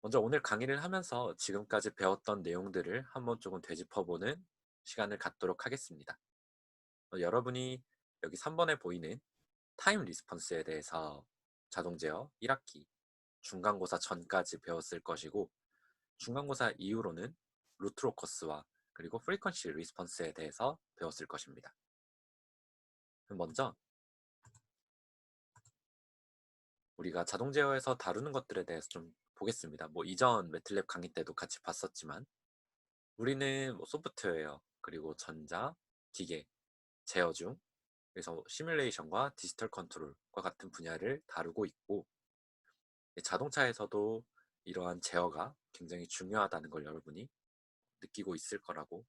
먼저 오늘 강의를 하면서 지금까지 배웠던 내용들을 한번 조금 되짚어보는 시간을 갖도록 하겠습니다. 여러분이 여기 3번에 보이는 타임 리스폰스에 대해서 자동 제어 1학기 중간고사 전까지 배웠을 것이고, 중간고사 이후로는 루트 로커스와 그리고 프리퀀시 리스폰스에 대해서 배웠을 것입니다. 그럼 먼저 우리가 자동 제어에서 다루는 것들에 대해서 좀 보겠습니다. 이전 매틀랩 강의 때도 같이 봤었지만, 우리는 소프트웨어, 그리고 전자, 기계, 제어 중, 그래서 시뮬레이션과 디지털 컨트롤과 같은 분야를 다루고 있고, 자동차에서도 이러한 제어가 굉장히 중요하다는 걸 여러분이 느끼고 있을 거라고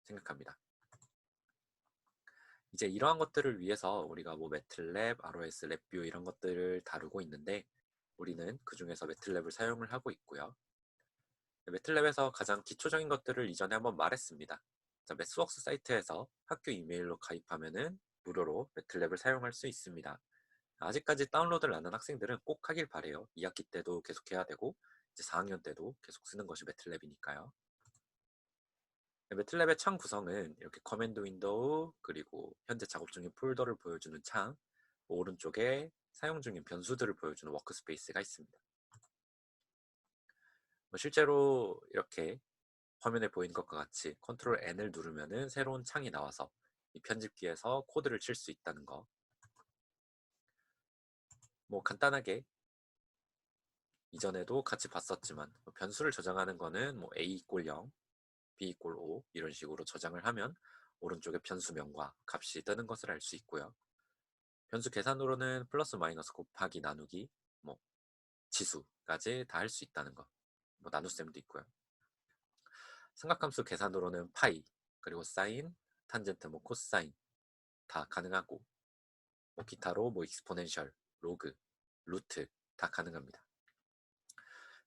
생각합니다. 이제 이러한 것들을 위해서 우리가 매틀랩, ROS, 랩뷰 이런 것들을 다루고 있는데, 우리는 그 중에서 매틀랩을 사용을 하고 있고요. 매틀랩에서 가장 기초적인 것들을 이전에 한번 말했습니다. 자, 매스웍스 사이트에서 학교 이메일로 가입하면은 무료로 매틀랩을 사용할 수 있습니다. 아직까지 다운로드를 안 한 학생들은 꼭 하길 바래요. 2학기 때도 계속 해야 되고 이제 4학년 때도 계속 쓰는 것이 매틀랩이니까요. 매틀랩의 창 구성은 이렇게 커맨드 윈도우, 그리고 현재 작업 중인 폴더를 보여주는 창, 오른쪽에 사용 중인 변수들을 보여주는 워크스페이스가 있습니다. 실제로 이렇게 화면에 보이는 것과 같이 컨트롤 N을 누르면은 새로운 창이 나와서 이 편집기에서 코드를 칠 수 있다는 거. 간단하게 이전에도 같이 봤었지만, 변수를 저장하는 거는 a = 0, b = 5 이런 식으로 저장을 하면 오른쪽에 변수명과 값이 뜨는 것을 알 수 있고요. 변수 계산으로는 플러스 마이너스 곱하기 나누기, 지수까지 다 할 수 있다는 거. 나눗셈도 있고요. 삼각함수 계산으로는 파이, 그리고 사인, 탄젠트, 코사인 다 가능하고, 기타로 익스포넨셜, 로그, 루트 다 가능합니다.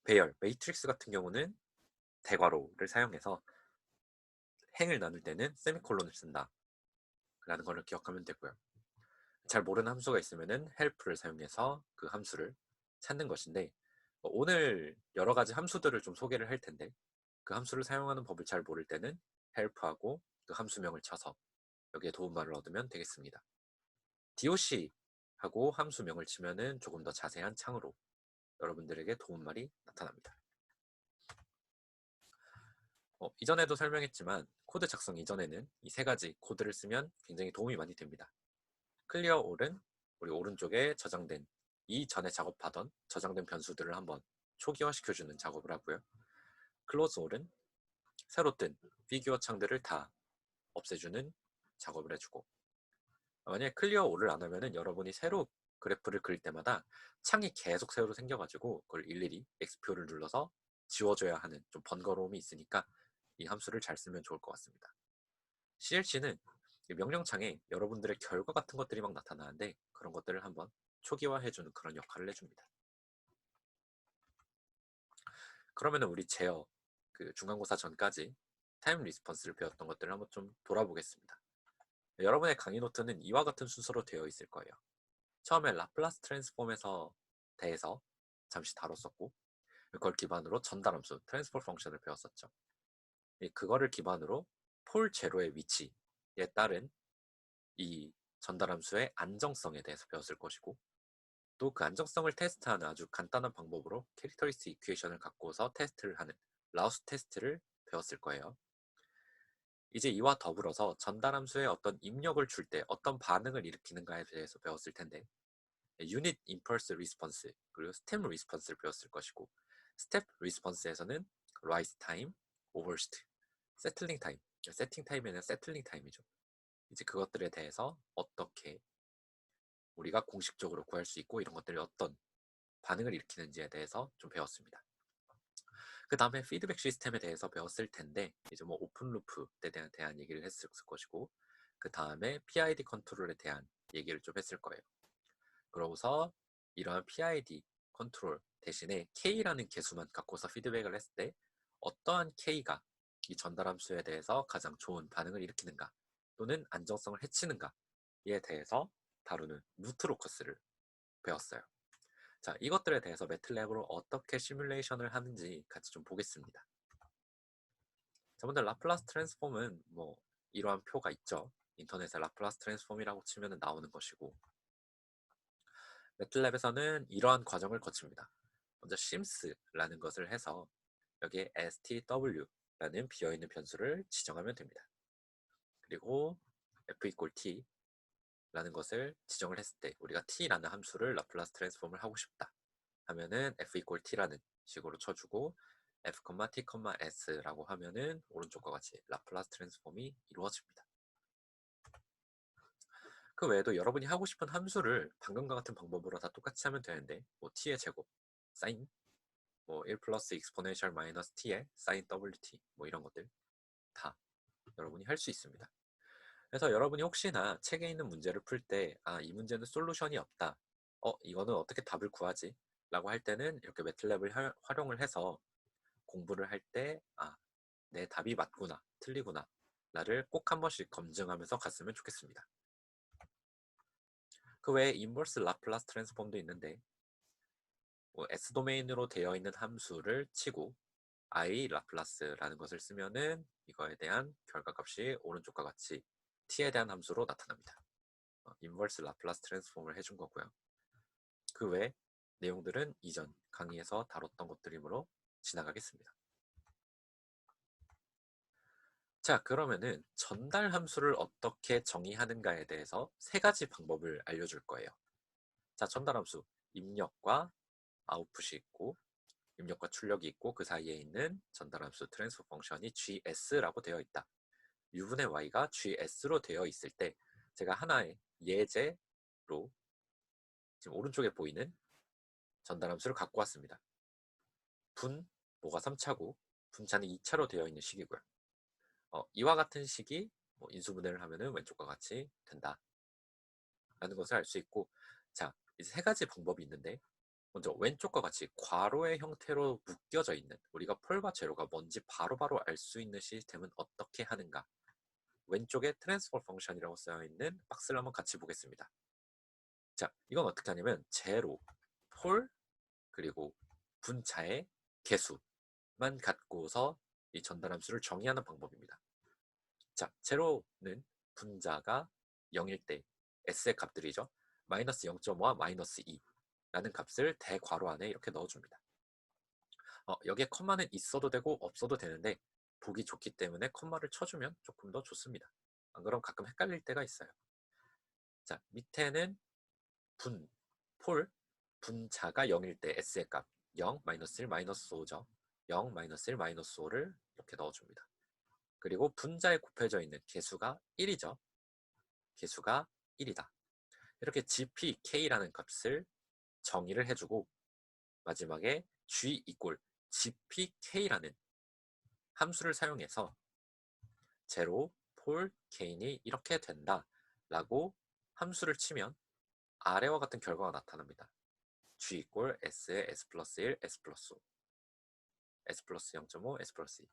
배열, 매트릭스 같은 경우는 대괄호를 사용해서 행을 나눌 때는 세미콜론을 쓴다 라는 걸 기억하면 되고요. 잘 모르는 함수가 있으면은 help를 사용해서 그 함수를 찾는 것인데, 오늘 여러 가지 함수들을 좀 소개를 할 텐데, 그 함수를 사용하는 법을 잘 모를 때는 help하고 그 함수명을 쳐서 여기에 도움말을 얻으면 되겠습니다. doc하고 함수명을 치면은 조금 더 자세한 창으로 여러분들에게 도움말이 나타납니다. 이전에도 설명했지만 코드 작성 이전에는 이 세 가지 코드를 쓰면 굉장히 도움이 많이 됩니다. 클리어 올은 우리 오른쪽에 저장된 이전에 작업하던 저장된 변수들을 한번 초기화시켜주는 작업을 하고요. 클로즈 올은 새로 뜬 피규어 창들을 다 없애주는 작업을 해주고, 만약에 클리어 올을 안 하면은 여러분이 새로 그래프를 그릴 때마다 창이 계속 새로 생겨가지고 그걸 일일이 X표를 눌러서 지워줘야 하는 좀 번거로움이 있으니까 이 함수를 잘 쓰면 좋을 것 같습니다. CLC는 명령창에 여러분들의 결과 같은 것들이 막 나타나는데, 그런 것들을 한번 초기화해주는 그런 역할을 해줍니다. 그러면 우리 제어, 그 중간고사 전까지 타임 리스폰스를 배웠던 것들을 한번 좀 돌아보겠습니다. 여러분의 강의 노트는 이와 같은 순서로 되어 있을 거예요. 처음에 라플라스 트랜스폼에서 대해서 잠시 다뤘었고, 그걸 기반으로 전달함수 트랜스포 펑션을 배웠었죠. 그거를 기반으로 폴 제로의 위치에 따른 이 전달함수의 안정성에 대해서 배웠을 것이고, 또 그 안정성을 테스트하는 아주 간단한 방법으로 캐릭터리스틱 이퀘이션을 갖고서 테스트를 하는 라우스 테스트를 배웠을 거예요. 이제 이와 더불어서 전달함수에 어떤 입력을 줄 때 어떤 반응을 일으키는가에 대해서 배웠을 텐데, 유닛 임펄스 리스폰스 그리고 스텝 리스폰스를 배웠을 것이고, 스텝 리스폰스에서는 라이즈 타임, 오버스트, 세틀링 타임, 세팅 타임에는 세틀링 타임이죠. 이제 그것들에 대해서 어떻게 우리가 공식적으로 구할 수 있고, 이런 것들이 어떤 반응을 일으키는지에 대해서 좀 배웠습니다. 그 다음에 피드백 시스템에 대해서 배웠을 텐데, 이제 오픈 루프에 대한 얘기를 했을 것이고, 그 다음에 PID 컨트롤에 대한 얘기를 좀 했을 거예요. 그러고서 이러한 PID 컨트롤 대신에 K라는 개수만 갖고서 피드백을 했을 때 어떠한 K가 이 전달함수에 대해서 가장 좋은 반응을 일으키는가 또는 안정성을 해치는가에 대해서 다루는 루트 로커스를 배웠어요. 자, 이것들에 대해서 매틀랩으로 어떻게 시뮬레이션을 하는지 같이 좀 보겠습니다. 자, 먼저 라플라스 트랜스폼은 뭐 이러한 표가 있죠. 인터넷에 라플라스 트랜스폼이라고 치면 나오는 것이고, 매틀랩에서는 이러한 과정을 거칩니다. 먼저 심스라는 것을 해서 여기에 stw라는 비어있는 변수를 지정하면 됩니다. 그리고 f t 라는 것을 지정을 했을 때 우리가 t라는 함수를 라플라스 트랜스폼을 하고 싶다 하면은 f t라는 식으로 쳐주고 f, t, s라고 하면은 오른쪽과 같이 라플라스 트랜스폼이 이루어집니다. 그 외에도 여러분이 하고 싶은 함수를 방금과 같은 방법으로 다 똑같이 하면 되는데, 뭐 t의 제곱, sin, 뭐 1 플러스 exponential 마이너스 t의 sin wt, 뭐 이런 것들 다 여러분이 할 수 있습니다. 그래서 여러분이 혹시나 책에 있는 문제를 풀 때, 이 문제는 솔루션이 없다. 이거는 어떻게 답을 구하지? 라고 할 때는 이렇게 매틀랩을 활용을 해서 공부를 할 때, 내 답이 맞구나, 틀리구나, 나를 꼭 한 번씩 검증하면서 갔으면 좋겠습니다. 그 외에 인버스 라플라스 트랜스폼도 있는데, S 도메인으로 되어 있는 함수를 치고 I 라플라스라는 것을 쓰면은 이거에 대한 결과값이 오른쪽과 같이 t에 대한 함수로 나타납니다. 인버스 라플라스 트랜스폼을 해준 거고요. 그 외 내용들은 이전 강의에서 다뤘던 것들이므로 지나가겠습니다. 자, 그러면은 전달 함수를 어떻게 정의하는가에 대해서 세 가지 방법을 알려줄 거예요. 자, 전달 함수 입력과 아웃풋이 있고 입력과 출력이 있고 그 사이에 있는 전달 함수 트랜스포 펑션이 gs라고 되어 있다. u분의 y가 gs로 되어 있을 때 제가 하나의 예제로 지금 오른쪽에 보이는 전달 함수를 갖고 왔습니다. 분, 뭐가 3차고 분차는 2차로 되어 있는 식이고요. 이와 같은 식이 인수분해를 하면은 왼쪽과 같이 된다 라는 것을 알 수 있고, 자, 이제 세 가지 방법이 있는데, 먼저 왼쪽과 같이 괄호의 형태로 묶여져 있는, 우리가 폴과 제로가 뭔지 바로바로 알 수 있는 시스템은 어떻게 하는가. 왼쪽에 트랜스퍼 펑션이라고 쓰여있는 박스를 한번 같이 보겠습니다. 자, 이건 어떻게 하냐면 제로, 폴, 그리고 분차의 개수만 갖고서 이 전달함수를 정의하는 방법입니다. 자, 제로는 분자가 0일 때 s의 값들이죠. 마이너스 0.5와 마이너스 2라는 값을 대괄호 안에 이렇게 넣어줍니다. 여기에 컴마는 있어도 되고 없어도 되는데 보기 좋기 때문에 컴마를 쳐주면 조금 더 좋습니다. 안 그럼 가끔 헷갈릴 때가 있어요. 자, 밑에는 분, 폴, 분자가 0일 때 s의 값 0, 마이너스 1, 마이너스 5죠. 0, 마이너스 1, 마이너스 5를 이렇게 넣어줍니다. 그리고 분자에 곱해져 있는 개수가 1이죠. 개수가 1이다. 이렇게 gpk라는 값을 정의를 해주고 마지막에 g equal gpk라는 함수를 사용해서 제로, 폴, k이 이렇게 된다 라고 함수를 치면 아래와 같은 결과가 나타납니다. g equal s의 s 플러스 1, s 플러스 5, s 플러스 0.5, s 플러스 2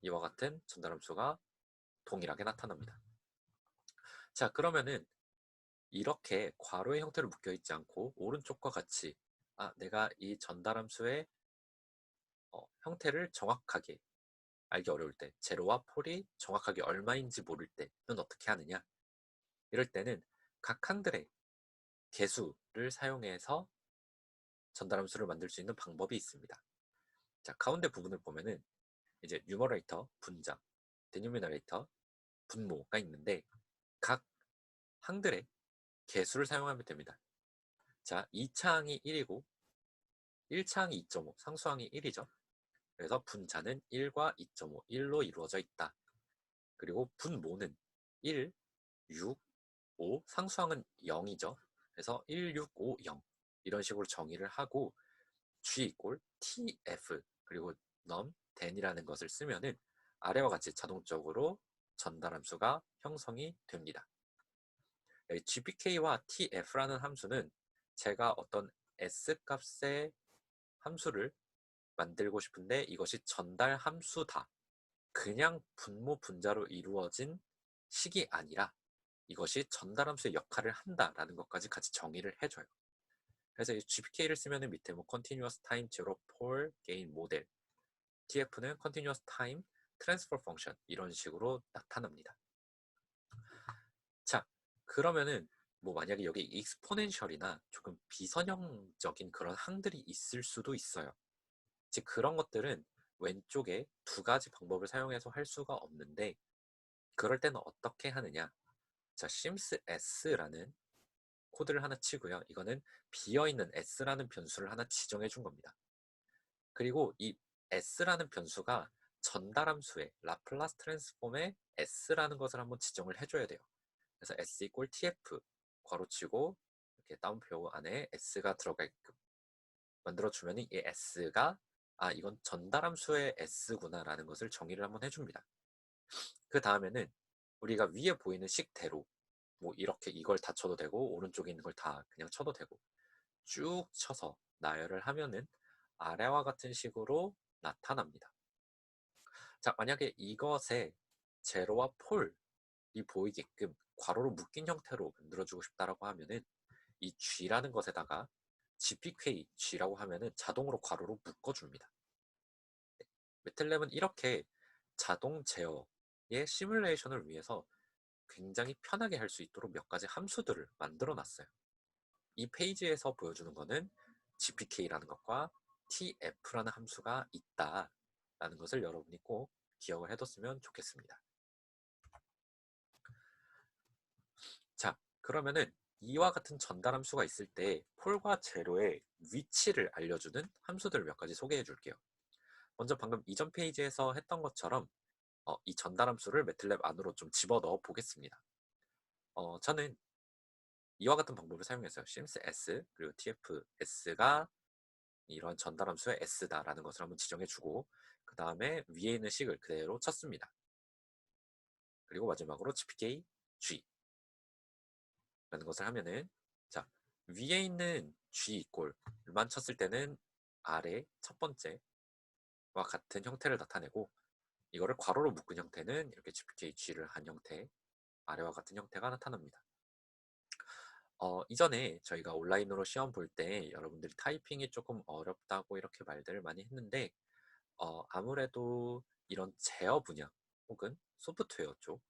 이와 같은 전달함수가 동일하게 나타납니다. 자, 그러면은 이렇게 괄호의 형태로 묶여 있지 않고 오른쪽과 같이 내가 이 전달함수의 형태를 정확하게 알기 어려울 때, 제로와 폴이 정확하게 얼마인지 모를 때는 어떻게 하느냐. 이럴 때는 각 항들의 개수를 사용해서 전달함수를 만들 수 있는 방법이 있습니다. 자, 가운데 부분을 보면은 이제 뉴머레이터, 분자, 데노미너레이터, 분모가 있는데 각 항들의 개수를 사용하면 됩니다. 자, 2차항이 1이고 1차항이 2.5, 상수항이 1이죠. 그래서 분자는 1과 2.5, 1로 이루어져 있다. 그리고 분모는 1, 6, 5, 상수항은 0이죠. 그래서 1, 6, 5, 0 이런 식으로 정의를 하고 G equal TF 그리고 num, then이라는 것을 쓰면은 아래와 같이 자동적으로 전달함수가 형성이 됩니다. GPK와 TF라는 함수는 제가 어떤 S값의 함수를 만들고 싶은데 이것이 전달 함수다. 그냥 분모 분자로 이루어진 식이 아니라 이것이 전달 함수의 역할을 한다라는 것까지 같이 정의를 해줘요. 그래서 이 GPK를 쓰면은 밑에 뭐 Continuous Time Zero Pole Gain Model, TF는 Continuous Time Transfer Function 이런 식으로 나타납니다. 자, 그러면은 뭐 만약에 여기 익스포넨셜이나 조금 비선형적인 그런 항들이 있을 수도 있어요. 즉 그런 것들은 왼쪽에 두 가지 방법을 사용해서 할 수가 없는데, 그럴 때는 어떻게 하느냐. 자, sims s라는 코드를 하나 치고요. 이거는 비어있는 s라는 변수를 하나 지정해 준 겁니다. 그리고 이 s라는 변수가 전달함수의 라플라스 트랜스폼의 s라는 것을 한번 지정을 해줘야 돼요. 그래서 s 이꼴 tf 괄호치고 이렇게 다운표 안에 s가 들어가게끔 만들어주면 이 s가 이건 전달함수의 s구나 라는 것을 정의를 한번 해줍니다. 그 다음에는 우리가 위에 보이는 식대로 뭐 이렇게 이걸 다 쳐도 되고 오른쪽에 있는 걸 다 그냥 쳐도 되고 쭉 쳐서 나열을 하면은 아래와 같은 식으로 나타납니다. 자, 만약에 이것에 제로와 폴이 보이게끔 괄호로 묶인 형태로 만들어주고 싶다라고 하면은 이 G라는 것에다가 GPK G라고 하면은 자동으로 괄호로 묶어줍니다. 네. 매틀랩은 이렇게 자동 제어의 시뮬레이션을 위해서 굉장히 편하게 할 수 있도록 몇 가지 함수들을 만들어 놨어요. 이 페이지에서 보여주는 거는 GPK라는 것과 TF라는 함수가 있다라는 것을 여러분이 꼭 기억을 해뒀으면 좋겠습니다. 자, 그러면은 이와 같은 전달 함수가 있을 때 폴과 제로의 위치를 알려주는 함수들을 몇 가지 소개해 줄게요. 먼저 방금 이전 페이지에서 했던 것처럼 이 전달 함수를 매틀랩 안으로 좀 집어넣어 보겠습니다. 저는 이와 같은 방법을 사용했어요. sims s 그리고 tf s가 이런 전달 함수의 s다라는 것을 한번 지정해 주고 그 다음에 위에 있는 식을 그대로 쳤습니다. 그리고 마지막으로 gpk g 라는 것을 하면은, 자, 위에 있는 g 이꼴만 쳤을 때는 아래 첫 번째와 같은 형태를 나타내고, 이거를 괄호로 묶은 형태는 이렇게 gpk g를 한 형태, 아래와 같은 형태가 나타납니다. 이전에 저희가 온라인으로 시험 볼 때 여러분들이 타이핑이 조금 어렵다고 이렇게 말들을 많이 했는데, 아무래도 이런 제어 분야 혹은 소프트웨어 쪽,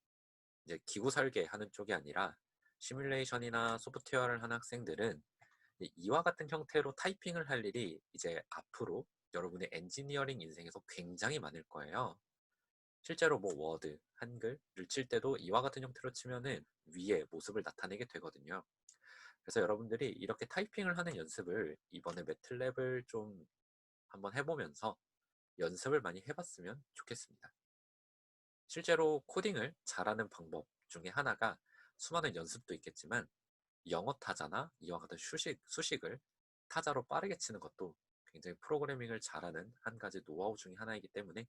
이제 기구 설계하는 쪽이 아니라 시뮬레이션이나 소프트웨어를 하는 학생들은 이와 같은 형태로 타이핑을 할 일이 이제 앞으로 여러분의 엔지니어링 인생에서 굉장히 많을 거예요. 실제로 뭐 워드, 한글을 칠 때도 이와 같은 형태로 치면은 위에 모습을 나타내게 되거든요. 그래서 여러분들이 이렇게 타이핑을 하는 연습을 이번에 매틀랩을 좀 한번 해보면서 연습을 많이 해봤으면 좋겠습니다. 실제로 코딩을 잘하는 방법 중에 하나가 수많은 연습도 있겠지만 영어 타자나 이와 같은 수식을 타자로 빠르게 치는 것도 굉장히 프로그래밍을 잘하는 한 가지 노하우 중에 하나이기 때문에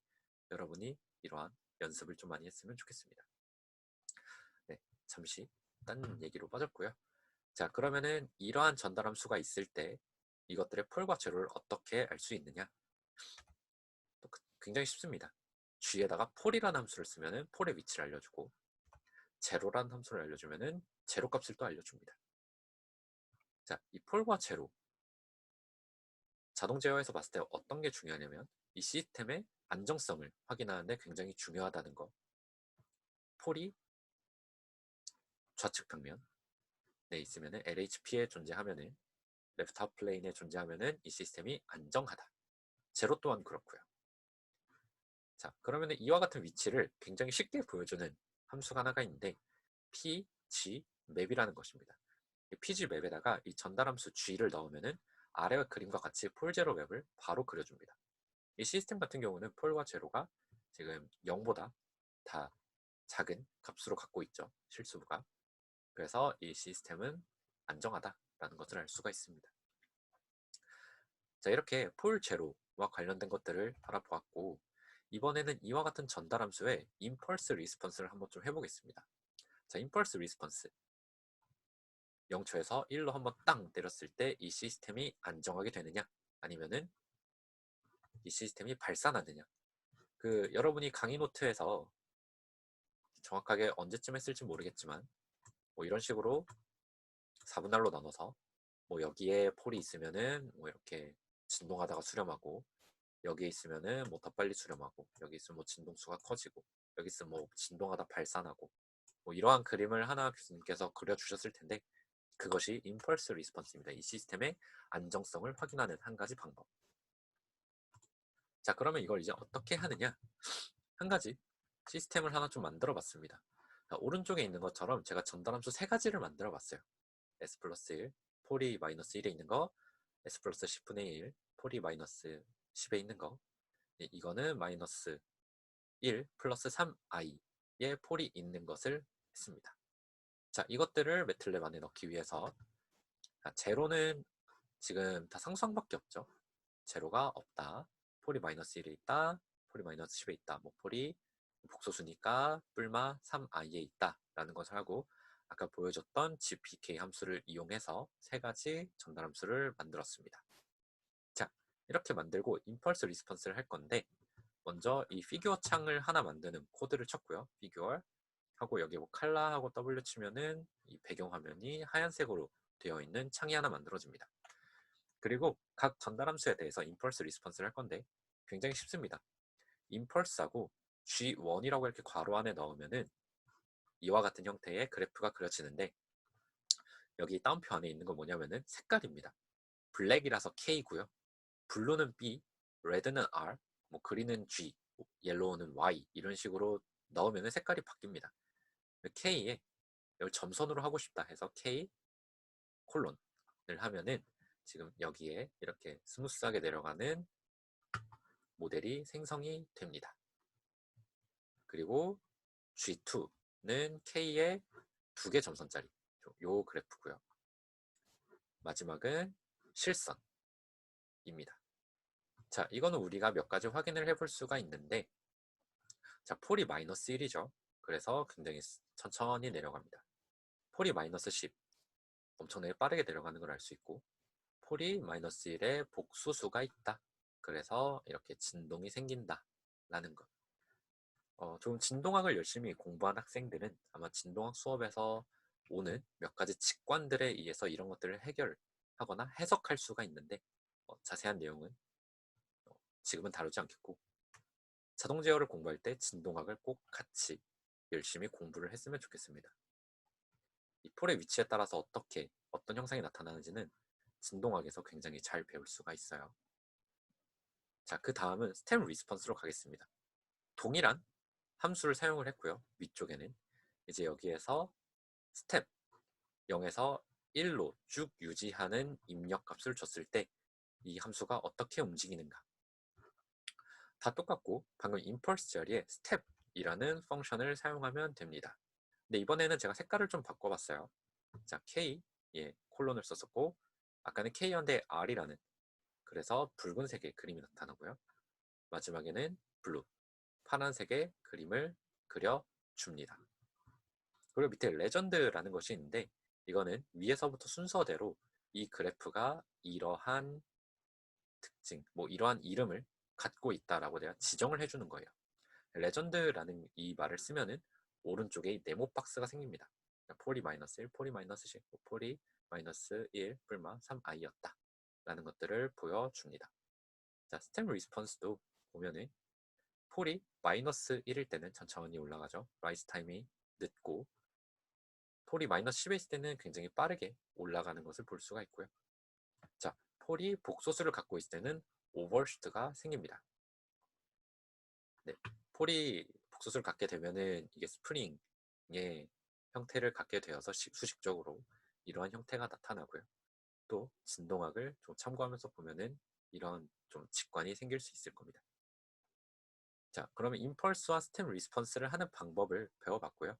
여러분이 이러한 연습을 좀 많이 했으면 좋겠습니다. 네, 잠시 딴 얘기로 빠졌고요. 자, 그러면은 이러한 전달 함수가 있을 때 이것들의 폴과 제로를 어떻게 알 수 있느냐? 굉장히 쉽습니다. G에다가 폴이라는 함수를 쓰면은 폴의 위치를 알려주고 제로라는 함수를 알려주면은 제로 값을 또 알려줍니다. 자, 이 폴과 제로 자동 제어에서 봤을 때 어떤 게 중요하냐면 이 시스템의 안정성을 확인하는데 굉장히 중요하다는 거. 폴이 좌측 평면에 있으면은 LHP에 존재하면은 레프트 아웃 플레인에 존재하면은 이 시스템이 안정하다. 제로 또한 그렇고요. 자, 그러면은 이와 같은 위치를 굉장히 쉽게 보여주는 함수가 하나가 있는데 pg 맵이라는 것입니다. pg 맵에다가 이 전달 함수 g를 넣으면은 아래 그림과 같이 폴 제로 맵을 바로 그려줍니다. 이 시스템 같은 경우는 폴과 제로가 지금 0보다 다 작은 값으로 갖고 있죠. 실수부가. 그래서 이 시스템은 안정하다라는 것을 알 수가 있습니다. 자, 이렇게 폴 제로와 관련된 것들을 알아보았고 이번에는 이와 같은 전달 함수의 임펄스 리스폰스를 한번 좀 해보겠습니다. 자, 임펄스 리스폰스 0초에서 1로 한번 땅 때렸을 때 이 시스템이 안정하게 되느냐 아니면은 이 시스템이 발산하느냐. 여러분이 강의 노트에서 정확하게 언제쯤 했을지 모르겠지만 뭐 이런 식으로 4분할로 나눠서 뭐 여기에 폴이 있으면은 뭐 이렇게 진동하다가 수렴하고, 여기에 있으면은 뭐 더 빨리 수렴하고, 여기 있으면 뭐 진동수가 커지고, 여기 있으면 뭐 진동하다 발산하고, 뭐 이러한 그림을 하나 교수님께서 그려주셨을 텐데, 그것이 임펄스 리스폰스입니다. 이 시스템의 안정성을 확인하는 한 가지 방법. 자, 그러면 이걸 이제 어떻게 하느냐? 한 가지 시스템을 하나 좀 만들어 봤습니다. 자, 오른쪽에 있는 것처럼 제가 전달함수 세 가지를 만들어 봤어요. s 플러스 1, 폴이 마이너스 1에 있는 거, s 플러스 10분의 1, 폴이 마이너스 10에 있는 거, 이거는 마이너스 1 플러스 3i의 폴이 있는 것을 했습니다. 자, 이것들을 매틀랩 안에 넣기 위해서, 제로는 지금 다 상수항밖에 없죠. 제로가 없다. 폴이 마이너스 1에 있다. 폴이 마이너스 10에 있다. 뭐 폴이 복소수니까 뿔마 3i에 있다 라는 것을 하고, 아까 보여줬던 gpk 함수를 이용해서 세 가지 전달 함수를 만들었습니다. 자, 이렇게 만들고 임펄스 리스폰스를 할 건데, 먼저 이 피규어 창을 하나 만드는 코드를 쳤고요. 피규어 하고 여기 뭐 칼라하고 W 치면은 이 배경화면이 하얀색으로 되어 있는 창이 하나 만들어집니다. 그리고 각 전달 함수에 대해서 임펄스 리스폰스를 할 건데 굉장히 쉽습니다. 임펄스하고 G1이라고 이렇게 괄호 안에 넣으면은 이와 같은 형태의 그래프가 그려지는데, 여기 따옴표 안에 있는 건 뭐냐면은 색깔입니다. 블랙이라서 K고요. 블루는 B, 레드는 R, 뭐 그린은 G, 옐로우는 Y 이런 식으로 넣으면 색깔이 바뀝니다. K에 여기 점선으로 하고 싶다 해서 K 콜론을 하면은 지금 여기에 이렇게 스무스하게 내려가는 모델이 생성이 됩니다. 그리고 G2는 K에 2개 점선짜리 요 그래프고요. 마지막은 실선입니다. 자, 이거는 우리가 몇 가지 확인을 해볼 수가 있는데, 자, 폴이 마이너스 1이죠. 그래서 굉장히 천천히 내려갑니다. 폴이 마이너스 10, 엄청나게 빠르게 내려가는 걸 알 수 있고, 폴이 마이너스 1에 복수수가 있다. 그래서 이렇게 진동이 생긴다 라는 것. 좀 진동학을 열심히 공부한 학생들은 아마 진동학 수업에서 오는 몇 가지 직관들에 의해서 이런 것들을 해결하거나 해석할 수가 있는데, 자세한 내용은 지금은 다루지 않겠고, 자동 제어를 공부할 때 진동학을 꼭 같이 열심히 공부를 했으면 좋겠습니다. 이 폴의 위치에 따라서 어떤 형상이 나타나는지는 진동학에서 굉장히 잘 배울 수가 있어요. 자, 그 다음은 스텝 리스폰스로 가겠습니다. 동일한 함수를 사용을 했고요. 위쪽에는 이제 여기에서 스텝 0에서 1로 쭉 유지하는 입력값을 줬을 때 이 함수가 어떻게 움직이는가. 다 똑같고 방금 impulse 자리에 step이라는 펑션을 사용하면 됩니다. 근데 이번에는 제가 색깔을 좀 바꿔봤어요. 자, K, 콜론을 썼었고, 아까는 K연대 R이라는, 그래서 붉은색의 그림이 나타나고요. 마지막에는 블루, 파란색의 그림을 그려줍니다. 그리고 밑에 레전드라는 것이 있는데, 이거는 위에서부터 순서대로 이 그래프가 이러한 특징, 뭐 이러한 이름을 갖고 있다라고 내가 지정을 해주는 거예요. 레전드라는 이 말을 쓰면은 오른쪽에 네모 박스가 생깁니다. 폴이 마이너스 1, 폴이 마이너스 10, 폴이 마이너스 1, 뿔마 3i였다 라는 것들을 보여줍니다. 자, 스텝 리스폰스도 보면은 폴이 마이너스 1일 때는 천천히 올라가죠. 라이즈 타임이 늦고, 폴이 마이너스 10에 있을 때는 굉장히 빠르게 올라가는 것을 볼 수가 있고요. 자, 폴이 복소수를 갖고 있을 때는 오버슈트가 생깁니다. 네, 폴이 복소수를 갖게 되면은 이게 스프링의 형태를 갖게 되어서 수식적으로 이러한 형태가 나타나고요. 또 진동학을 좀 참고하면서 보면은 이런 좀 직관이 생길 수 있을 겁니다. 자, 그러면 임펄스와 스텝 리스폰스를 하는 방법을 배워봤고요.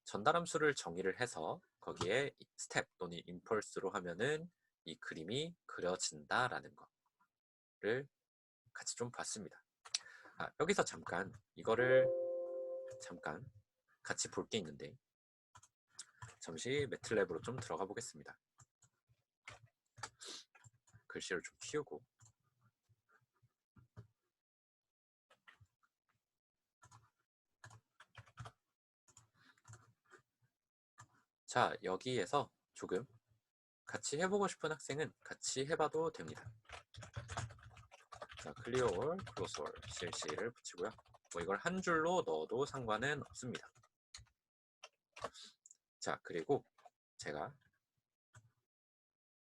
전달함수를 정의를 해서 거기에 스텝 또는 임펄스로 하면은 이 그림이 그려진다라는 거를 같이 좀 봤습니다. 여기서 잠깐 이거를 잠깐 같이 볼 게 있는데, 잠시 매틀랩으로 좀 들어가 보겠습니다. 글씨를 좀 키우고, 자, 여기에서 조금 같이 해보고 싶은 학생은 같이 해봐도 됩니다. 자, 클리어 올, 클로스 올, CLC를 붙이고요. 뭐 이걸 한 줄로 넣어도 상관은 없습니다. 자, 그리고 제가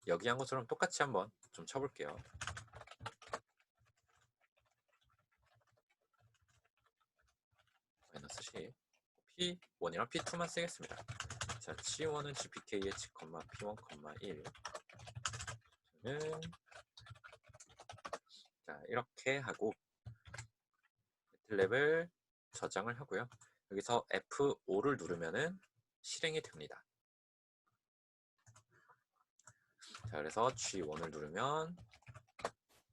여기 한 것처럼 똑같이 한번 좀 쳐볼게요. 마이너스 10, P1이랑 P2만 쓰겠습니다. 자, C1은 GPK의 H, P1, 1. 저는 자, 이렇게 하고 매틀랩을 저장을 하고요. 여기서 F5를 누르면은 실행이 됩니다. 자, 그래서 G1을 누르면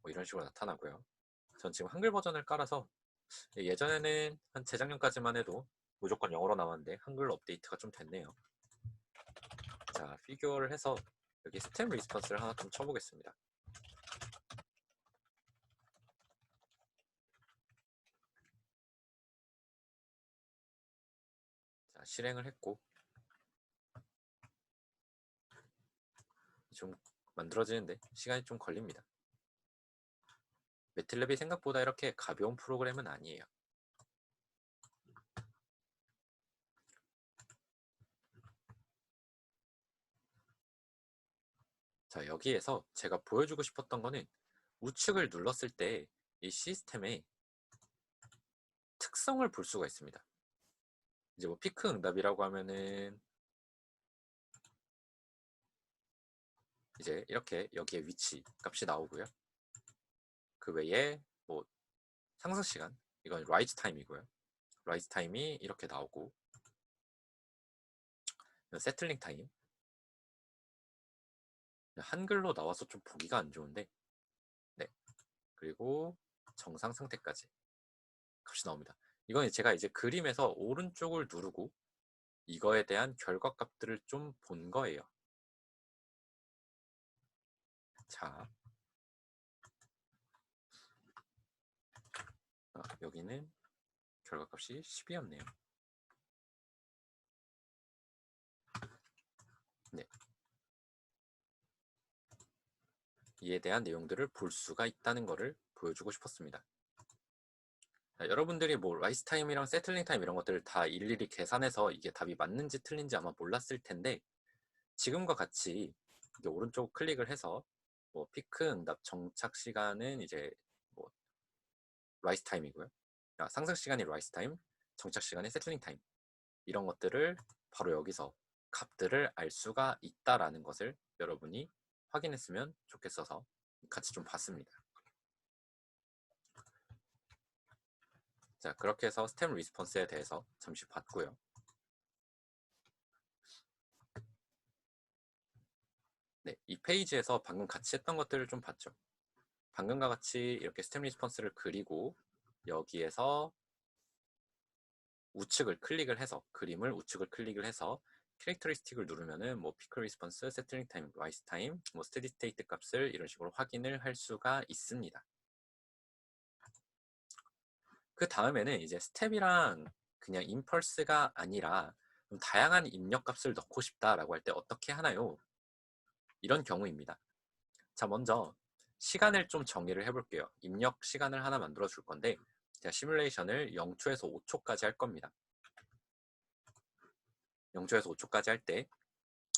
뭐 이런 식으로 나타나고요. 전 지금 한글 버전을 깔아서 예전에는 한 재작년까지만 해도 무조건 영어로 나왔는데 한글로 업데이트가 좀 됐네요. 자, 피규어를 해서 여기 스텝 리스폰스를 하나 좀 쳐보겠습니다. 자, 실행을 했고 좀 만들어지는데 시간이 좀 걸립니다. 매틀랩이 생각보다 이렇게 가벼운 프로그램은 아니에요. 자, 여기에서 제가 보여주고 싶었던 거는 우측을 눌렀을 때 이 시스템의 특성을 볼 수가 있습니다. 이제 뭐 피크 응답이라고 하면은 이제 이렇게 여기에 위치 값이 나오고요. 그 외에 뭐 상승 시간, 이건 라이즈 타임이고요. 라이즈 타임이 이렇게 나오고 세틀링 타임 한글로 나와서 좀 보기가 안 좋은데 네, 그리고 정상 상태까지 값이 나옵니다. 이건 제가 이제 그림에서 오른쪽을 누르고 이거에 대한 결과값들을 좀 본 거예요. 자, 여기는 결과값이 10이었네요. 네, 이에 대한 내용들을 볼 수가 있다는 것을 보여주고 싶었습니다. 자, 여러분들이 뭐 라이스 타임이랑 세틀링 타임 이런 것들을 다 일일이 계산해서 이게 답이 맞는지 틀린지 아마 몰랐을 텐데 지금과 같이 이게 오른쪽 클릭을 해서 뭐 피크 응답 정착 시간은 이제 뭐 라이스 타임이고요. 상승 시간이 라이스 타임, 정착 시간이 세틀링 타임. 이런 것들을 바로 여기서 값들을 알 수가 있다라는 것을 여러분이 확인했으면 좋겠어서 같이 좀 봤습니다. 자, 그렇게 해서 스텝 리스폰스에 대해서 잠시 봤고요. 네, 이 페이지에서 방금 같이 했던 것들을 좀 봤죠. 방금과 같이 이렇게 스텝 리스폰스를 그리고 여기에서 우측을 클릭을 해서 그림을 우측을 클릭을 해서 캐릭터리스틱을 누르면은 뭐 피크 리스폰스, 세틀링 타임, 라이스 타임, 뭐 스테디 스테이트 값을 이런 식으로 확인을 할 수가 있습니다. 그 다음에는 이제 스텝이랑 그냥 임펄스가 아니라 좀 다양한 입력 값을 넣고 싶다라고 할 때 어떻게 하나요? 이런 경우입니다. 자, 먼저 시간을 좀 정의를 해볼게요. 입력 시간을 하나 만들어 줄 건데 제가 시뮬레이션을 0초에서 5초까지 할 겁니다. 0초에서 5초까지 할 때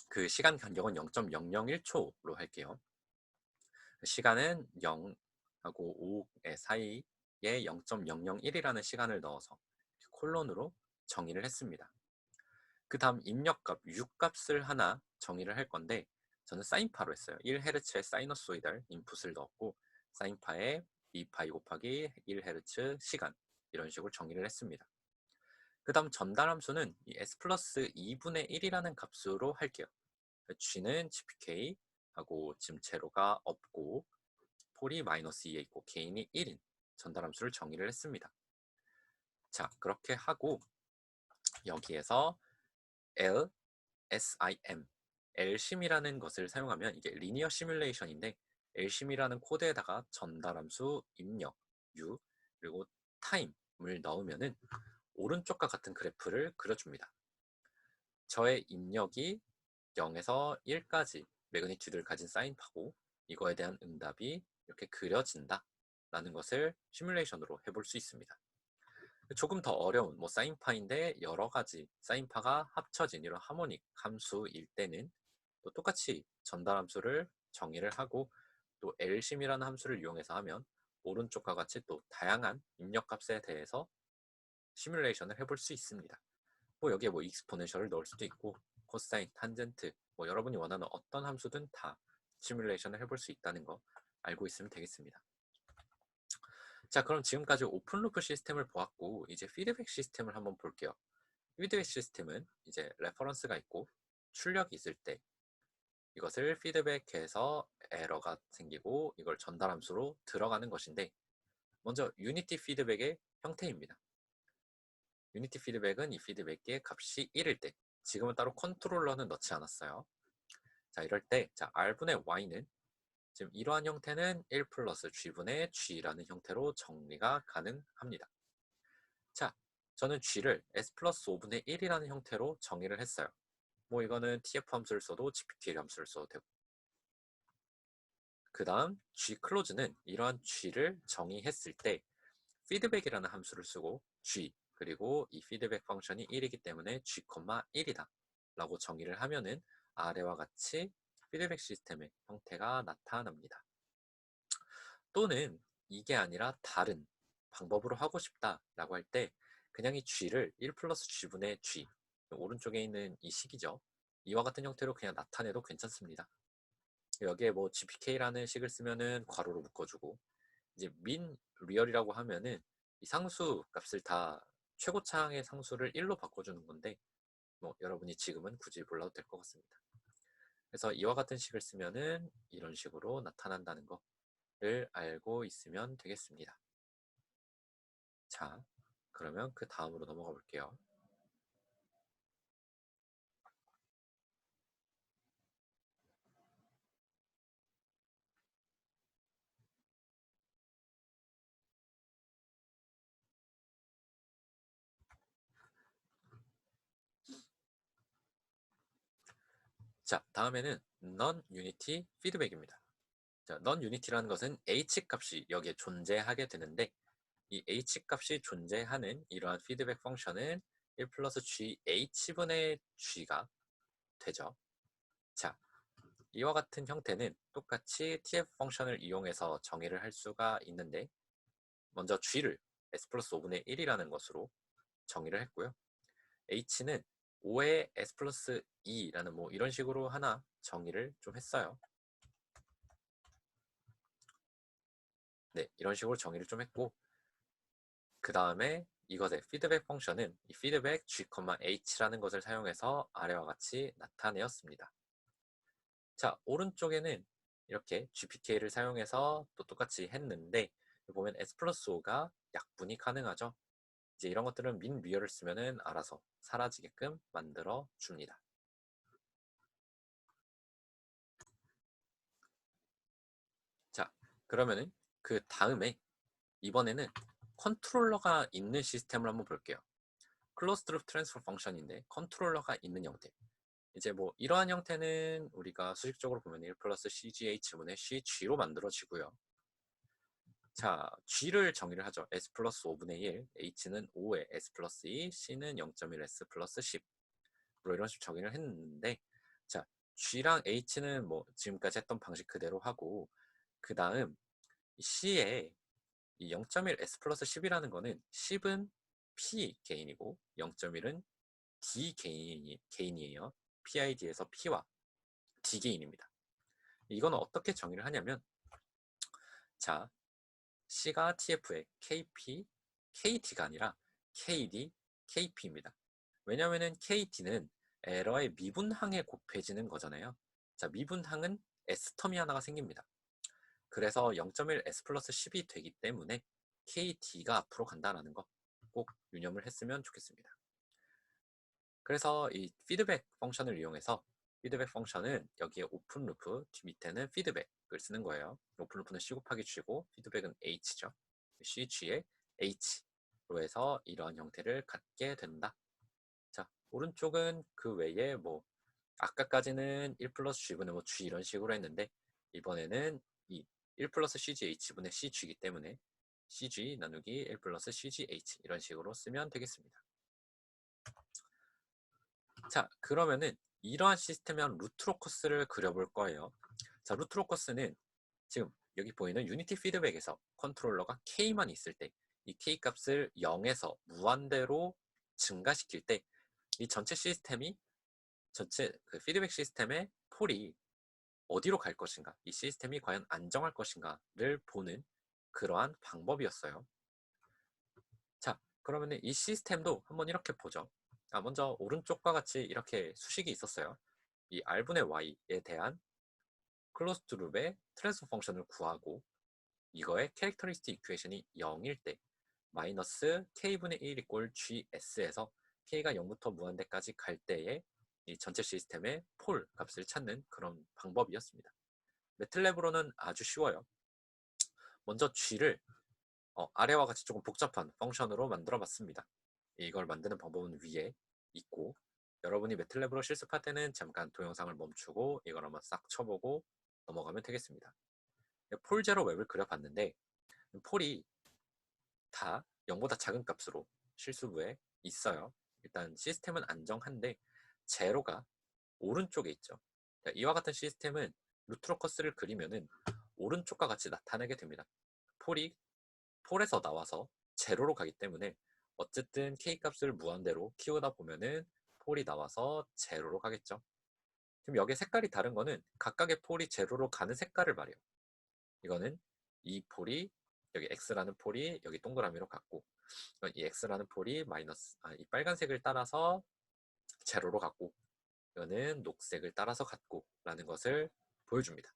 그 시간 간격은 0.001초로 할게요. 시간은 0하고 5의 사이에 0.001이라는 시간을 넣어서 콜론으로 정의를 했습니다. 그 다음 입력값, U값을 하나 정의를 할 건데 저는 사인파로 했어요. 1Hz의 사이너소이달 인풋을 넣었고 사인파에 2파이 곱하기 1Hz 시간 이런 식으로 정의를 했습니다. 그 다음 전달함수는 S 플러스 2분의 1이라는 값으로 할게요. G는 GPK 하고 지금 제로가 없고 폴이 마이너스 2에 있고 개인이 1인 전달함수를 정의를 했습니다. 자, 그렇게 하고 여기에서 L, SIM, LSIM이라는 것을 사용하면 이게 리니어 시뮬레이션인데 LSIM이라는 코드에다가 전달함수 입력, U, 그리고 타임을 넣으면은 오른쪽과 같은 그래프를 그려줍니다. 저의 입력이 0에서 1까지 매그니튜드를 가진 사인파고 이거에 대한 응답이 이렇게 그려진다 라는 것을 시뮬레이션으로 해볼 수 있습니다. 조금 더 어려운 사인파인데 여러 가지 사인파가 합쳐진 이런 하모닉 함수일 때는 또 똑같이 전달 함수를 정의를 하고 또 LCM이라는 함수를 이용해서 하면 오른쪽과 같이 또 다양한 입력값에 대해서 시뮬레이션을 해볼 수 있습니다. 여기에 익스포넨셜을 넣을 수도 있고 코사인, 탄젠트 여러분이 원하는 어떤 함수든 다 시뮬레이션을 해볼 수 있다는 거 알고 있으면 되겠습니다. 자, 그럼 지금까지 오픈루프 시스템을 보았고 이제 피드백 시스템을 한번 볼게요. 피드백 시스템은 이제 레퍼런스가 있고 출력이 있을 때 이것을 피드백해서 에러가 생기고 이걸 전달 함수로 들어가는 것인데 먼저 유니티 피드백의 형태입니다. 유니티 피드백은 이 피드백의 값이 1일 때 지금은 따로 컨트롤러는 넣지 않았어요. 자, 이럴 때 R분의 Y는 지금 이러한 형태는 1 플러스 G분의 G라는 형태로 정리가 가능합니다. 자, 저는 G를 S 플러스 5분의 1이라는 형태로 정의를 했어요. 이거는 TF 함수를 써도 GPTL 함수를 써도 되고 그 다음 G 클로즈는 이러한 G를 정의했을 때 피드백이라는 함수를 쓰고 G 그리고 이 피드백 펑션이 1이기 때문에 G, 1이다 라고 정의를 하면은 아래와 같이 피드백 시스템의 형태가 나타납니다. 또는 이게 아니라 다른 방법으로 하고 싶다 라고 할 때 그냥 이 G를 1 플러스 G분의 G 오른쪽에 있는 이 식이죠. 이와 같은 형태로 그냥 나타내도 괜찮습니다. 여기에 GPK라는 식을 쓰면은 괄호로 묶어주고 이제 min 리얼이라고 하면은 이 상수 값을 다 최고차항의 상수를 1로 바꿔주는 건데 여러분이 지금은 굳이 몰라도 될 것 같습니다. 그래서 이와 같은 식을 쓰면은 이런 식으로 나타난다는 거를 알고 있으면 되겠습니다. 자, 그러면 그 다음으로 넘어가 볼게요. 자, 다음에는 non-unity feedback입니다. 자, non-unity라는 것은 h 값이 여기에 존재하게 되는데 이 h 값이 존재하는 이러한 피드백 펑션은 1 플러스 GH분의 G가 되죠. 자, 이와 같은 형태는 똑같이 TF 펑션을 이용해서 정의를 할 수가 있는데 먼저 G를 S 플러스 5분의 1이라는 것으로 정의를 했고요. H는 5의 S 플러스 2라는 이런 식으로 하나 정의를 좀 했어요. 네, 이런 식으로 정의를 좀 했고 그 다음에 이것의 피드백 펑션은 이 피드백 G, H라는 것을 사용해서 아래와 같이 나타내었습니다. 자, 오른쪽에는 이렇게 GPK를 사용해서 또 똑같이 했는데 보면 S 플러스 5가 약분이 가능하죠. 이제 이런 것들은 min 리얼을 쓰면은 알아서 사라지게끔 만들어 줍니다. 자, 그러면은 그 다음에 이번에는 컨트롤러가 있는 시스템을 한번 볼게요. 클로스드 루프 트랜스퍼 펑션인데 컨트롤러가 있는 형태. 이제 이러한 형태는 우리가 수식적으로 보면 1 플러스 CGH분의 CG로 만들어지고요. 자, G를 정의를 하죠. S 플러스 5분의 1, H는 5의 S 플러스 2, C는 0.1 S 플러스 10. 이런 식으로 정의를 했는데 자, G랑 H는 지금까지 했던 방식 그대로 하고 그 다음 C에 이 0.1 S 플러스 10이라는 거는 10은 P 개인이고 0.1은 D 개인이에요. PID에서 P와 D 개인입니다. 이거는 어떻게 정의를 하냐면 자, C가 TF의 KP, KT가 아니라 KD, KP입니다. 왜냐면은 KD는 에러의 미분항에 곱해지는 거잖아요. 자, 미분항은 S텀이 하나가 생깁니다. 그래서 0.1 S 플러스 10이 되기 때문에 KD가 앞으로 간다는 거 꼭 유념을 했으면 좋겠습니다. 그래서 이 피드백 펑션을 이용해서 피드백 펑션은 여기에 오픈 루프 밑에는 피드백을 쓰는 거예요. 오픈 루프는 C 곱하기 G고 피드백은 H죠. CG의 H로 해서 이러한 형태를 갖게 된다. 자, 오른쪽은 그 외에 아까까지는 1 플러스 G분의 뭐 G 이런 식으로 했는데 이번에는 이 1 플러스 CGH분의 CG이기 때문에 CG 나누기 1 플러스 CGH 이런 식으로 쓰면 되겠습니다. 자, 그러면은 이러한 시스템의 한 루트로커스를 그려볼 거예요. 자, 루트로커스는 지금 여기 보이는 유니티 피드백에서 컨트롤러가 K만 있을 때 이 K 값을 0에서 무한대로 증가시킬 때 이 전체 시스템이 전체 그 피드백 시스템의 폴이 어디로 갈 것인가, 이 시스템이 과연 안정할 것인가를 보는 그러한 방법이었어요. 자, 그러면 이 시스템도 한번 이렇게 보죠. 먼저 오른쪽과 같이 이렇게 수식이 있었어요. 이 R분의 Y에 대한 클로즈드 룹의 트랜스포 펑션을 구하고 이거의 캐릭터리스틱 이퀘이션이 0일 때 마이너스 K분의 1 이꼴 GS에서 K가 0부터 무한대까지 갈 때에 이 전체 시스템의 폴 값을 찾는 그런 방법이었습니다. 매틀랩으로는 아주 쉬워요. 먼저 G를 아래와 같이 조금 복잡한 펑션으로 만들어 봤습니다. 이걸 만드는 방법은 위에 있고, 여러분이 매틀랩으로 실습할 때는 잠깐 동영상을 멈추고 이걸 한번 싹 쳐보고 넘어가면 되겠습니다. 폴 제로 웹을 그려봤는데 폴이 다 0보다 작은 값으로 실수부에 있어요. 일단 시스템은 안정한데 제로가 오른쪽에 있죠. 이와 같은 시스템은 루트로커스를 그리면은 오른쪽과 같이 나타나게 됩니다. 폴에서 나와서 제로로 가기 때문에 어쨌든 K 값을 무한대로 키우다 보면은 폴이 나와서 제로로 가겠죠. 지금 여기 색깔이 다른 거는 각각의 폴이 제로로 가는 색깔을 말해요. 이거는 이 폴이 여기 X라는 폴이 여기 동그라미로 갔고 이 X라는 폴이 이 빨간색을 따라서 제로로 갔고 이거는 녹색을 따라서 갔고 라는 것을 보여줍니다.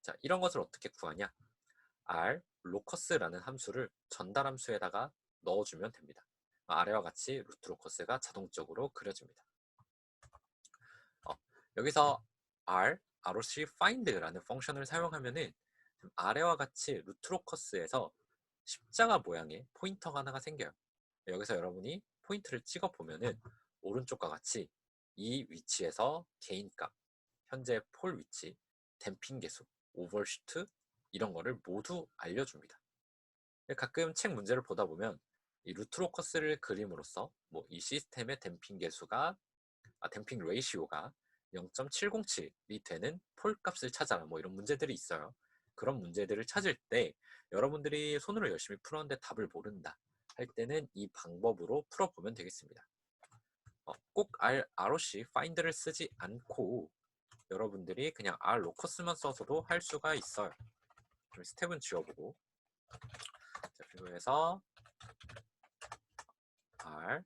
자, 이런 것을 어떻게 구하냐? R 로커스라는 함수를 전달 함수에다가 넣어주면 됩니다. 아래와 같이 루트 로커스가 자동적으로 그려집니다. 여기서 ROC find라는 펑션을 사용하면은 아래와 같이 루트 로커스에서 십자가 모양의 포인터가 하나가 생겨요. 여기서 여러분이 포인트를 찍어 보면은 오른쪽과 같이 이 위치에서 개인값, 현재 폴 위치, 댐핑 계수, 오버슈트 이런 거를 모두 알려줍니다. 가끔 책 문제를 보다 보면 이 루트로커스를 그림으로써 뭐 이 시스템의 댐핑 계수가 댐핑 레이시오가 0.707이 되는 폴 값을 찾아라 뭐 이런 문제들이 있어요. 그런 문제들을 찾을 때 여러분들이 손으로 열심히 풀었는데 답을 모른다 할 때는 이 방법으로 풀어보면 되겠습니다. 꼭 ROC find를 쓰지 않고 여러분들이 그냥 R 로커스만 써서도 할 수가 있어요. 좀 스텝은 지워보고 자, 비교해서 R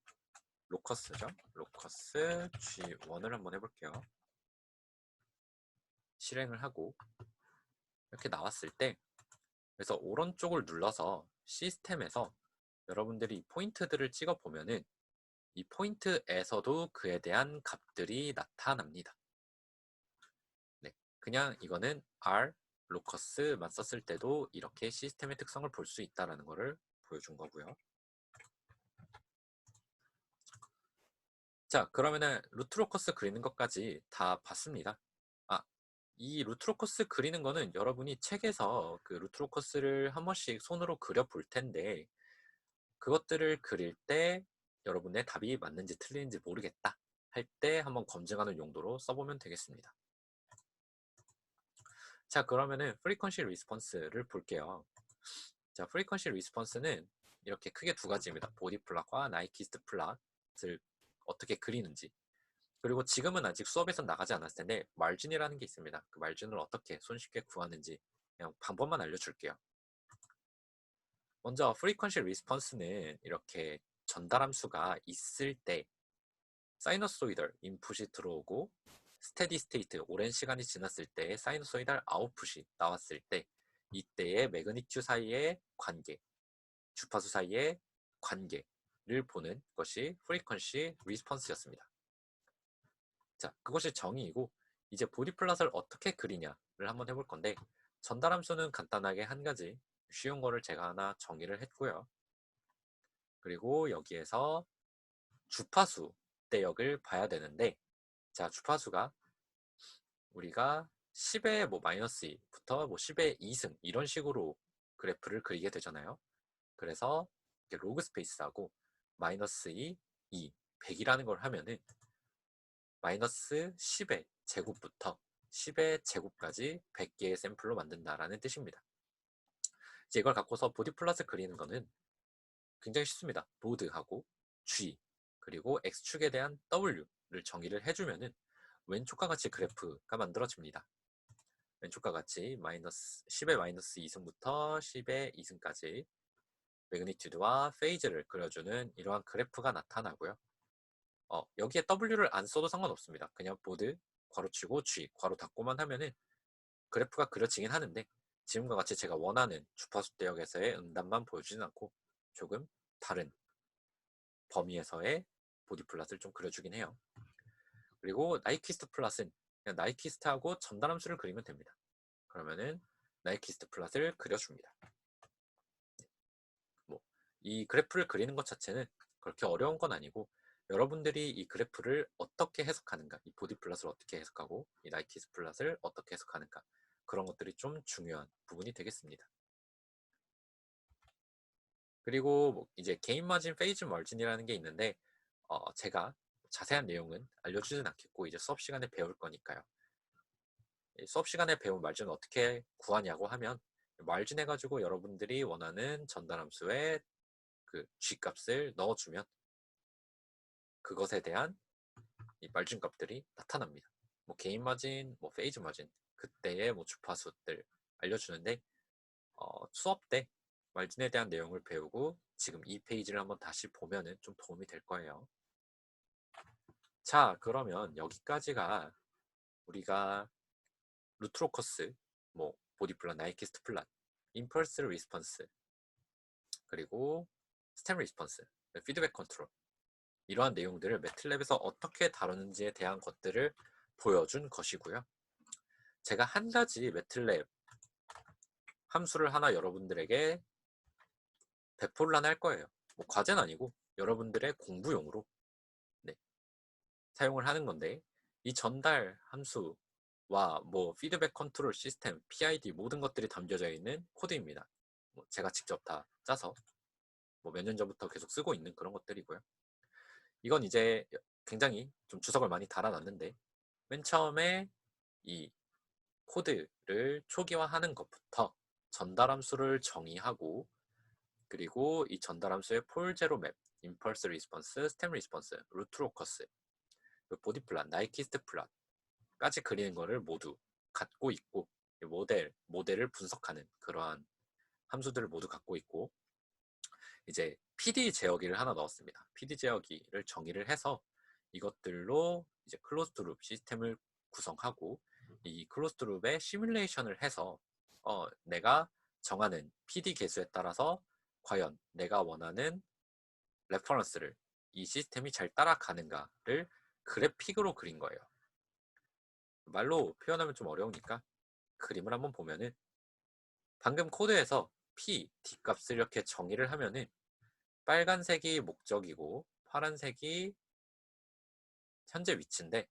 로커스죠. 로커스 G1을 한번 해볼게요. 실행을 하고 이렇게 나왔을 때 그래서 오른쪽을 눌러서 시스템에서 여러분들이 이 포인트들을 찍어 보면은 이 포인트에서도 그에 대한 값들이 나타납니다. 네, 그냥 이거는 R 로커스만 썼을 때도 이렇게 시스템의 특성을 볼 수 있다는 것을 보여준 거고요. 자, 그러면은 루트로커스 그리는 것까지 다 봤습니다. 이 루트로커스 그리는 거는 여러분이 책에서 그 루트로커스를 한 번씩 손으로 그려 볼 텐데 그것들을 그릴 때 여러분의 답이 맞는지 틀리는지 모르겠다 할 때 한번 검증하는 용도로 써보면 되겠습니다. 자, 그러면은 프리퀀시 리스폰스를 볼게요. 자, 프리퀀시 리스폰스는 이렇게 크게 두 가지입니다. 보디 플롯과 나이키스트 플롯을 어떻게 그리는지, 그리고 지금은 아직 수업에서 나가지 않았을 텐데 마진이라는 게 있습니다. 그 마진을 어떻게 손쉽게 구하는지 그냥 방법만 알려줄게요. 먼저 프리퀀시 리스폰스는 이렇게 전달함수가 있을 때 사이너소이덜 인풋이 들어오고 스테디 스테이트 오랜 시간이 지났을 때 사이너소이달 아웃풋이 나왔을 때 이때의 매그니튜 사이의 관계, 주파수 사이의 관계를 보는 것이 프리퀀시 리스폰스였습니다. 자, 그것이 정의이고 이제 보디 플롯을 어떻게 그리냐를 한번 해볼 건데 전달함수는 간단하게 한 가지 쉬운 거를 제가 하나 정의를 했고요. 그리고 여기에서 주파수 대역을 봐야 되는데 자, 주파수가 우리가 10의 뭐 마이너스 2부터 뭐 10의 2승 이런 식으로 그래프를 그리게 되잖아요. 그래서 이렇게 로그 스페이스하고 마이너스 2, 100이라는 걸 하면은 마이너스 10의 제곱부터 10의 제곱까지 100개의 샘플로 만든다라는 뜻입니다. 이제 이걸 갖고서 보디 플롯을 그리는 거는 굉장히 쉽습니다. 로드하고 G 그리고 X축에 대한 W를 정의를 해주면은 왼쪽과 같이 그래프가 만들어집니다. 왼쪽과 같이 마이너스 10의 마이너스 2승부터 10의 2승까지 매그니튜드와 페이즈를 그려주는 이러한 그래프가 나타나고요. 여기에 W를 안 써도 상관없습니다. 그냥 보드 괄호치고 G 괄호 닫고만 하면은 그래프가 그려지긴 하는데 지금과 같이 제가 원하는 주파수 대역에서의 응답만 보여주진 않고 조금 다른 범위에서의 보디 플롯을 좀 그려주긴 해요. 그리고 나이키스트 플롯은 그냥 나이키스트하고 전달함수를 그리면 됩니다. 그러면은 나이키스트 플롯을 그려줍니다. 이 그래프를 그리는 것 자체는 그렇게 어려운 건 아니고 여러분들이 이 그래프를 어떻게 해석하는가, 이 보디 플롯을 어떻게 해석하고 이 나이키스트 플롯을 어떻게 해석하는가, 그런 것들이 좀 중요한 부분이 되겠습니다. 그리고 이제 개인 마진, 페이즈 마진이라는 게 있는데 제가 자세한 내용은 알려주진 않겠고 이제 수업 시간에 배울 거니까요. 수업 시간에 배운 마진을 어떻게 구하냐고 하면 마진 해가지고 여러분들이 원하는 전달함수에 그 G값을 넣어주면 그것에 대한 이 말진 값들이 나타납니다. 뭐 개인 마진, 뭐 페이즈 마진, 그때의 뭐 주파수들 알려주는데 수업 때 말진에 대한 내용을 배우고 지금 이 페이지를 한번 다시 보면은 좀 도움이 될 거예요. 자, 그러면 여기까지가 우리가 루트로커스, 뭐 보디 플랫, 나이키스트 플랫, 임펄스 리스폰스, 그리고 스템 리스폰스, 피드백 컨트롤 이러한 내용들을 매틀랩에서 어떻게 다루는지에 대한 것들을 보여준 것이고요. 제가 한 가지 매틀랩 함수를 하나 여러분들에게 배포를 하나 할 거예요. 뭐 과제는 아니고 여러분들의 공부용으로 사용을 하는 건데 이 전달 함수와 뭐 피드백 컨트롤 시스템, PID 모든 것들이 담겨져 있는 코드입니다. 제가 직접 다 짜서 몇 년 전부터 계속 쓰고 있는 그런 것들이고요. 이건 이제 굉장히 좀 주석을 많이 달아놨는데 맨 처음에 이 코드를 초기화하는 것부터 전달함수를 정의하고 그리고 이 전달함수의 폴제로 맵, 임펄스 리스폰스, 스템 리스폰스, 루트로커스, 보디 플랫, 나이키스트 플랫까지 그리는 거를 모두 갖고 있고 모델을 분석하는 그러한 함수들을 모두 갖고 있고 이제 PD 제어기를 하나 넣었습니다. PD 제어기를 정의를 해서 이것들로 이제 클로즈드 룹 시스템을 구성하고 이 클로즈드 룹의 시뮬레이션을 해서 내가 정하는 PD 개수에 따라서 과연 내가 원하는 레퍼런스를 이 시스템이 잘 따라가는가를 그래픽으로 그린 거예요. 말로 표현하면 좀 어려우니까 그림을 한번 보면은 방금 코드에서 P, D 값을 이렇게 정의를 하면은 빨간색이 목적이고 파란색이 현재 위치인데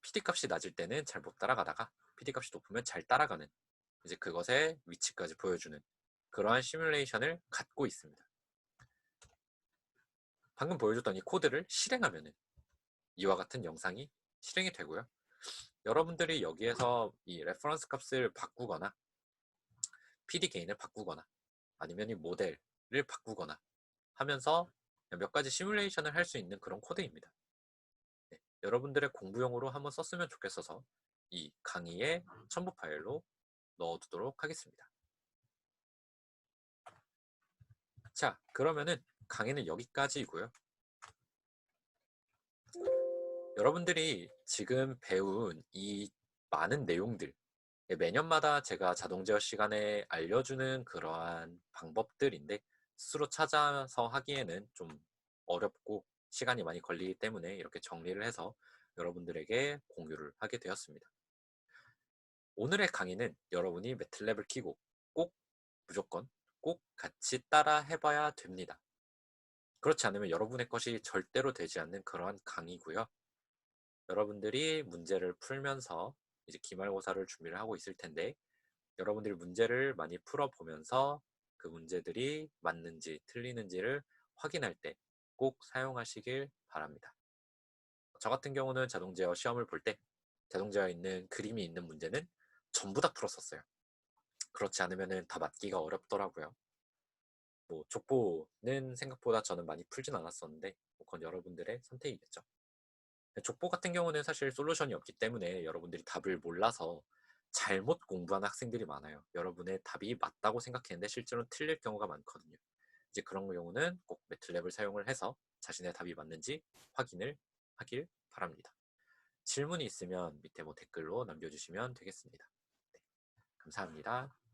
PD 값이 낮을 때는 잘 못 따라가다가 PD 값이 높으면 잘 따라가는 이제 그것의 위치까지 보여주는 그러한 시뮬레이션을 갖고 있습니다. 방금 보여줬던 이 코드를 실행하면은 이와 같은 영상이 실행이 되고요. 여러분들이 여기에서 이 레퍼런스 값을 바꾸거나 PD 게인을 바꾸거나 아니면 이 모델을 바꾸거나 하면서 몇 가지 시뮬레이션을 할 수 있는 그런 코드입니다. 네, 여러분들의 공부용으로 한번 썼으면 좋겠어서 이 강의의 첨부 파일로 넣어두도록 하겠습니다. 자, 그러면은 강의는 여기까지이고요. 여러분들이 지금 배운 이 많은 내용들 매년마다 제가 자동제어 시간에 알려주는 그러한 방법들인데 스스로 찾아서 하기에는 좀 어렵고 시간이 많이 걸리기 때문에 이렇게 정리를 해서 여러분들에게 공유를 하게 되었습니다. 오늘의 강의는 여러분이 매틀랩을 키고 무조건 꼭 같이 따라 해봐야 됩니다. 그렇지 않으면 여러분의 것이 절대로 되지 않는 그러한 강의고요. 여러분들이 문제를 풀면서 이제 기말고사를 준비를 하고 있을 텐데 여러분들이 문제를 많이 풀어보면서 그 문제들이 맞는지 틀리는지를 확인할 때 꼭 사용하시길 바랍니다. 저 같은 경우는 자동제어 시험을 볼 때 자동제어에 있는 그림이 있는 문제는 전부 다 풀었었어요. 그렇지 않으면 다 맞기가 어렵더라고요. 뭐 족보는 생각보다 저는 많이 풀진 않았었는데 뭐 그건 여러분들의 선택이겠죠. 족보 같은 경우는 사실 솔루션이 없기 때문에 여러분들이 답을 몰라서 잘못 공부한 학생들이 많아요. 여러분의 답이 맞다고 생각했는데 실제로는 틀릴 경우가 많거든요. 이제 그런 경우는 꼭 매틀랩을 사용을 해서 자신의 답이 맞는지 확인을 하길 바랍니다. 질문이 있으면 밑에 뭐 댓글로 남겨주시면 되겠습니다. 네, 감사합니다.